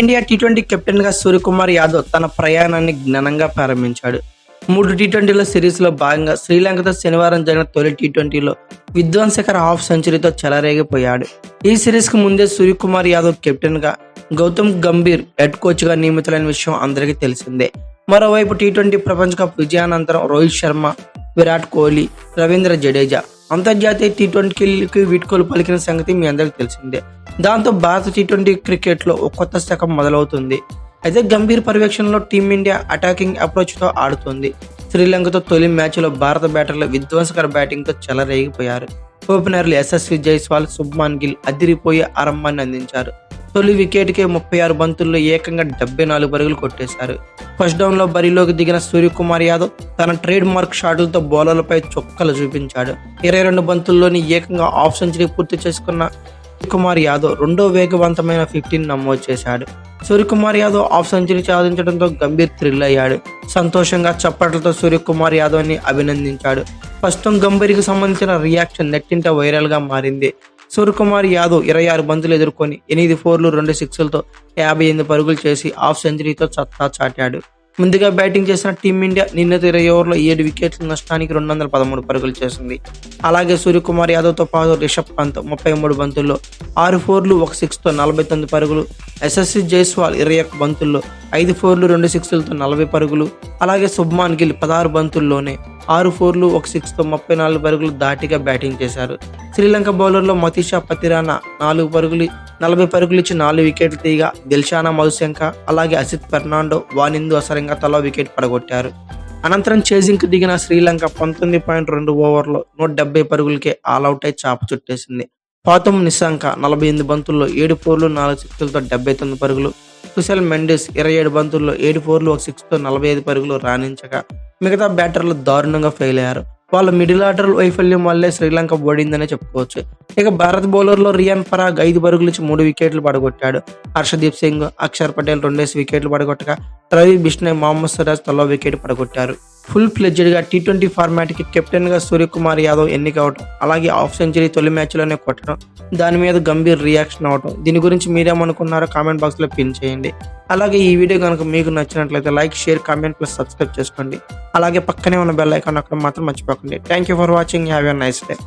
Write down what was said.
Team India T20 కెప్టెన్గా సూర్యకుమార్ యాదవ్ తన ప్రయాణాన్ని ఘనంగా ప్రారంభించాడు. 3 టీ20ల సిరీస్లో భాగంగా శ్రీలంకతో శనివారం జరిగిన తొలి టీ20లో విధ్వంసకర హాఫ్ సెంచరీతో చెలరేగిపోయాడు. ఈ సిరీస్కు ముందే సూర్యకుమార్ యాదవ్ కెప్టెన్గా, గౌతమ్ గంభీర్ హెడ్ కోచ్గా నియమితులైన విషయం అందరికీ తెలిసిందే. మరోవైపు టీ20 ప్రపంచ కప్ విజయానంతరం రోహిత్ శర్మ, విరాట్ కోహ్లీ, రవీంద్ర జడేజా అంతర్జాతీయ టీ20కి వీడ్కోలు పలికిన సంగతి మీ అందరికీ తెలిసిందే. దాంతో భారత టీ20 క్రికెట్లో ఒక కొత్త శకం మొదలవుతుంది. అయితే గంభీర్ పర్యవేక్షణలో టీమిండియా అటాకింగ్ అప్రోచ్తో ఆడుతోంది. శ్రీలంకతో తొలి మ్యాచ్లో భారత బ్యాటర్లు విధ్వంసకర బ్యాటింగ్తో చెలరేగిపోయారు. ఓపెనర్లు యశస్వి జైస్వాల్, శుభ్మాన్ గిల్ అదిరిపోయే ఆరంభాన్ని అందించారు. తొలి వికెట్కే 36 బంతుల్లో ఏకంగా 74 పరుగులు కొట్టేశారు. ఫస్ట్ డౌన్లో బరిలోకి దిగిన సూర్యకుమార్ యాదవ్ తన ట్రేడ్ మార్క్ షాటులతో బౌలర్లపై చొక్కలు చూపించాడు. 22 బంతుల్లోని ఏకంగా హాఫ్ సెంచరీ పూర్తి చేసుకున్న సూర్యకుమార్ యాదవ్ రెండో వేగవంతమైన 15 నమోదు చేశాడు. సూర్యకుమార్ యాదవ్ హాఫ్ సెంచరీ సాధించడంతో గంభీర్ థ్రిల్ అయ్యాడు. సంతోషంగా చప్పట్లతో సూర్యకుమార్ యాదవ్ని అభినందించాడు. ప్రస్తుతం గంభీర్కి సంబంధించిన రియాక్షన్ నెట్టింట వైరల్గా మారింది. సూర్యకుమార్ యాదవ్ 26 బంతులు ఎదుర్కొని 8 ఫోర్లు 2 సిక్స్లతో 58 పరుగులు చేసి హాఫ్ సెంచరీతో సత్తా చాటాడు. ముందుగా బ్యాటింగ్ చేసిన టీమిండియా నిన్నటి 20 ఓవర్లో 7 వికెట్ల నష్టానికి 213 పరుగులు చేసింది. అలాగే సూర్యకుమార్ యాదవ్తో పాటు రిషబ్ పంత్ 33 బంతుల్లో 6 ఫోర్లు 1 సిక్స్తో 49 పరుగులు, యశస్వి జైస్వాల్ 21 బంతుల్లో 5 ఫోర్లు 2 సిక్స్లతో 40 పరుగులు, అలాగే శుభ్మాన్ గిల్ 16 బంతుల్లోనే 6 ఫోర్లు 1 సిక్స్తో 34 పరుగులు దాటిగా బ్యాటింగ్ చేశారు. శ్రీలంక బౌలర్లో మతీషా పతిరానా 40 పరుగులు ఇచ్చి 4 వికెట్లు తీయగా, దిల్షానా మధుశంక, అలాగే అసిత్ ఫెర్నాండో, వానిందు అసరంగా తలా వికెట్ పడగొట్టారు. అనంతరం చేజింగ్కు దిగిన శ్రీలంక 19.2 ఓవర్లో 170 పరుగులకే ఆల్అవుట్ అయి చాప చుట్టేసింది. పాతం నిశాంక 48 బంతుల్లో 7 ఫోర్లు 4 సిక్స్లతో 79 పరుగులు, కుశల్ మెండిస్ 27 బంతుల్లో 7 ఫోర్లు 1 సిక్స్తో 45 పరుగులు రాణించగా, మిగతా బ్యాటర్లు దారుణంగా ఫెయిల్ అయ్యారు. వాళ్ళ మిడిల్ ఆర్డర్ వైఫల్యం వల్లే శ్రీలంక ఓడిందనే చెప్పుకోవచ్చు. ఇక భారత బౌలర్లో రియాన్ పరాగ్ 5 పరుగులు ఇచ్చి 3 వికెట్లు పడగొట్టాడు. హర్షదీప్ సింగ్, అక్షర్ పటేల్ 2 వికెట్లు పడగొట్టగా, రవి బిష్ణయ్, మహమ్మద్ సిరాజ్ తలో వికెట్ పడగొట్టారు. ఫుల్ ఫ్లెడ్జ్డ్గా టీ20 ఫార్మాట్కి కెప్టెన్గా సూర్యకుమార్ యాదవ్ ఎన్నికవటం, అలాగే హాఫ్ సెంచరీ తొలి మ్యాచ్లోనే కొట్టడం, దాని మీద గంభీర్ రియాక్షన్ అవటం, దీని గురించి మీరేమనుకున్నారో కామెంట్ బాక్స్లో పిన్ చేయండి. అలాగే ఈ వీడియో కనుక మీకు నచ్చినట్లయితే like, share, comment plus subscribe చేసుకోండి. అలాగే పక్కనే ఉన్న బెల్ ఐకాన్ అక్కడ మాత్రం మర్చిపోకండి. Thank you for watching. Have a nice day.